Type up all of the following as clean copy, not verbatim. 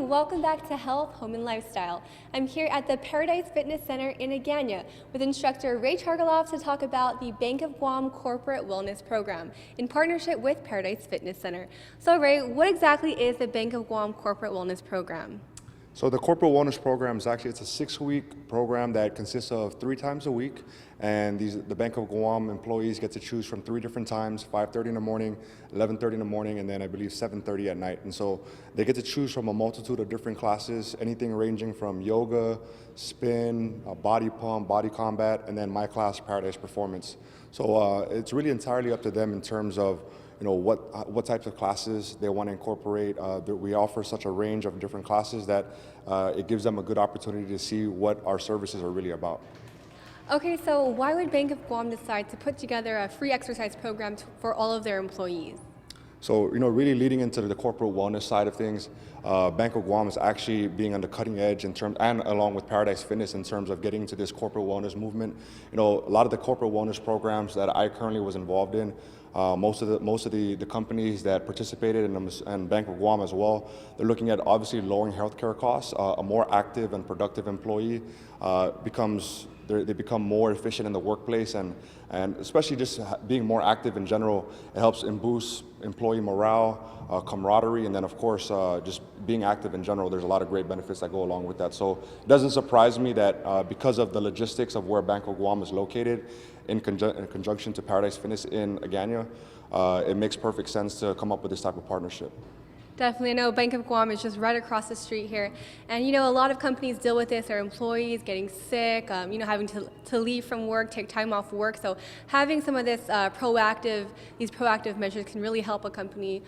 and welcome back to Health, Home, and Lifestyle. I'm here at the Paradise Fitness Center in Agana with instructor Ray Chargaloff to talk about the Bank of Guam Corporate Wellness Program in partnership with Paradise Fitness Center. So Ray, what exactly is the Bank of Guam Corporate Wellness Program? So the Corporate Wellness Program is actually, it's a 6-week program that consists of 3 times a week. And the Bank of Guam employees get to choose from 3 different times, 5:30 in the morning, 11:30 in the morning, and then I believe 7:30 at night. And so they get to choose from a multitude of different classes, anything ranging from yoga, spin, body pump, body combat, and then my class, Paradise Performance. So it's really entirely up to them in terms of what types of classes they want to incorporate. We offer such a range of different classes that it gives them a good opportunity to see what our services are really about. Okay, so why would Bank of Guam decide to put together a free exercise program for all of their employees? So, really leading into the corporate wellness side of things, Bank of Guam is actually being on the cutting edge in terms, and along with Paradise Fitness in terms of getting into this corporate wellness movement. A lot of the corporate wellness programs that I currently was involved in, most of the companies that participated and Bank of Guam as well, they're looking at obviously lowering healthcare costs. A more active and productive employee they become more efficient in the workplace, and especially just being more active in general, it helps boost employee morale, camaraderie, and then of course just being active in general. There's a lot of great benefits that go along with that. So it doesn't surprise me that because of the logistics of where Bank of Guam is located, in conjunction to Paradise Fitness in Agana, it makes perfect sense to come up with this type of partnership. Definitely. I know Bank of Guam is just right across the street here. And a lot of companies deal with this, their employees getting sick, having to leave from work, take time off work. So having some of these proactive measures can really help a company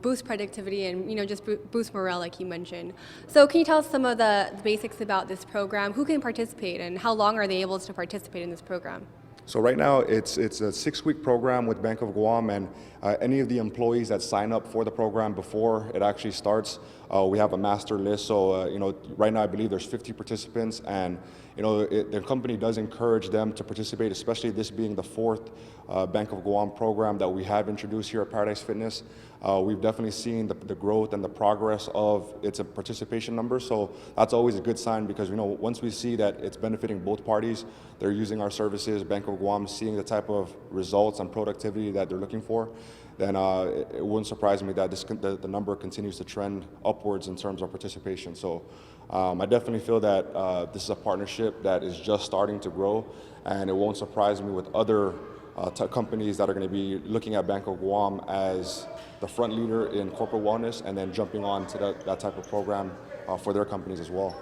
boost productivity and just boost morale like you mentioned. So can you tell us some of the basics about this program? Who can participate and how long are they able to participate in this program? So right now it's a 6-week program with Bank of Guam, and any of the employees that sign up for the program before it actually starts, we have a master list. So right now I believe there's 50 participants, and the company does encourage them to participate, especially this being the 4th Bank of Guam program that we have introduced here at Paradise Fitness. We've definitely seen the growth and the progress of its participation numbers, so that's always a good sign because once we see that it's benefiting both parties, they're using our services, Bank of Guam seeing the type of results and productivity that they're looking for, then it wouldn't surprise me that the number continues to trend upwards in terms of participation. So I definitely feel that this is a partnership that is just starting to grow, and it won't surprise me with other companies that are going to be looking at Bank of Guam as the front leader in corporate wellness and then jumping on to that type of program for their companies as well.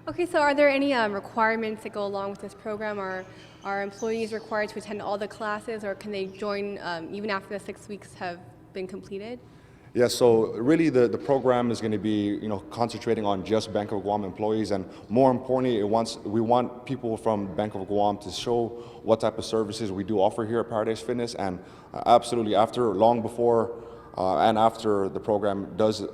Okay, so are there any requirements that go along with this program? Are employees required to attend all the classes, or can they join even after the 6 weeks have been completed? Yeah, so really the program is going to be concentrating on just Bank of Guam employees, and more importantly, we want people from Bank of Guam to show what type of services we do offer here at Paradise Fitness, and absolutely long before and after the program does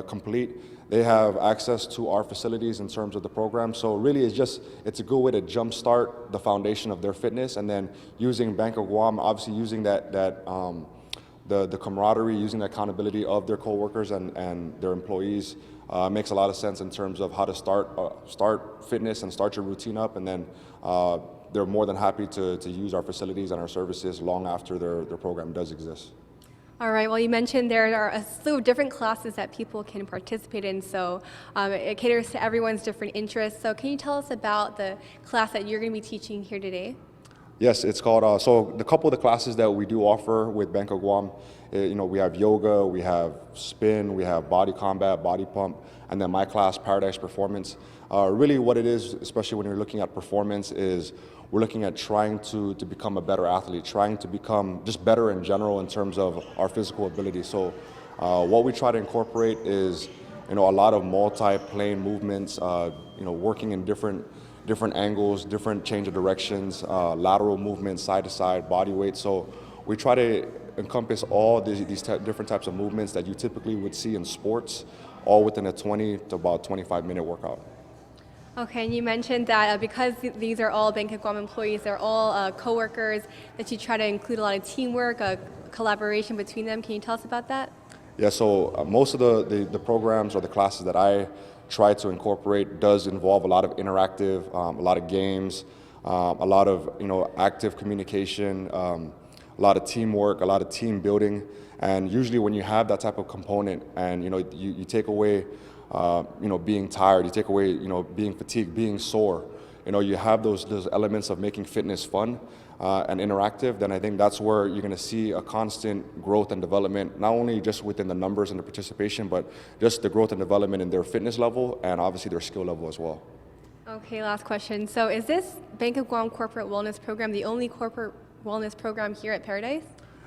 complete, they have access to our facilities in terms of the program. So really it's a good way to jumpstart the foundation of their fitness, and then using Bank of Guam, obviously using the camaraderie, using the accountability of their coworkers and their employees makes a lot of sense in terms of how to start fitness and start your routine up, and then they're more than happy to use our facilities and our services long after their program does exist. All right, well, you mentioned there are a slew of different classes that people can participate in, so it caters to everyone's different interests. So can you tell us about the class that you're going to be teaching here today? Yes, it's called, so the couple of the classes that we do offer with Bank of Guam, we have yoga, we have spin, we have body combat, body pump, and then my class, Paradise Performance. Really what it is, especially when you're looking at performance, is we're looking at trying to become a better athlete, trying to become just better in general in terms of our physical ability. So what we try to incorporate is a lot of multi-plane movements, working in different angles, different change of directions, lateral movements, side to side, body weight. So we try to encompass all these different types of movements that you typically would see in sports, all within a 20 to about 25-minute workout. Okay, and you mentioned that because these are all Bank of Guam employees, they're all coworkers, that you try to include a lot of teamwork, collaboration between them. Can you tell us about that? Yeah, so most of the programs or the classes that I try to incorporate does involve a lot of interactive, a lot of games, a lot of active communication, a lot of teamwork, a lot of team building, and usually when you have that type of component, and you take away being tired, you take away being fatigued, being sore, you have those elements of making fitness fun and interactive, then I think that's where you're going to see a constant growth and development, not only just within the numbers and the participation, but just the growth and development in their fitness level and obviously their skill level as well. Okay, last question. So is this Bank of Guam Corporate Wellness Program the only corporate wellness program here at Paradise?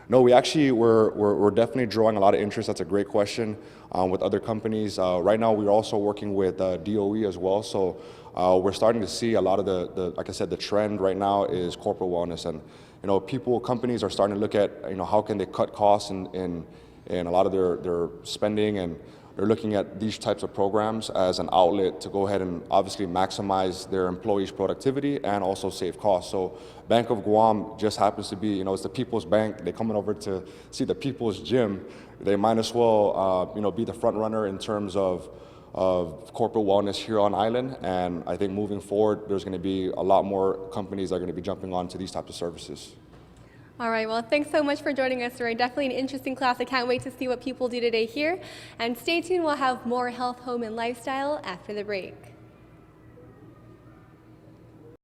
No, we actually we're definitely drawing a lot of interest. That's a great question with other companies. Right now, we're also working with DOE as well. So we're starting to see a lot of the like I said, the trend right now is corporate wellness, and companies are starting to look at how can they cut costs in a lot of their spending, and they're looking at these types of programs as an outlet to go ahead and obviously maximize their employees' productivity and also save costs. So Bank of Guam just happens to be, it's the people's bank. They're coming over to see the people's gym. They might as well, be the front runner in terms of corporate wellness here on island. And I think moving forward, there's going to be a lot more companies that are going to be jumping onto these types of services. All right, well, thanks so much for joining us today. Definitely an interesting class. I can't wait to see what people do today here. And stay tuned, we'll have more health, home, and lifestyle after the break.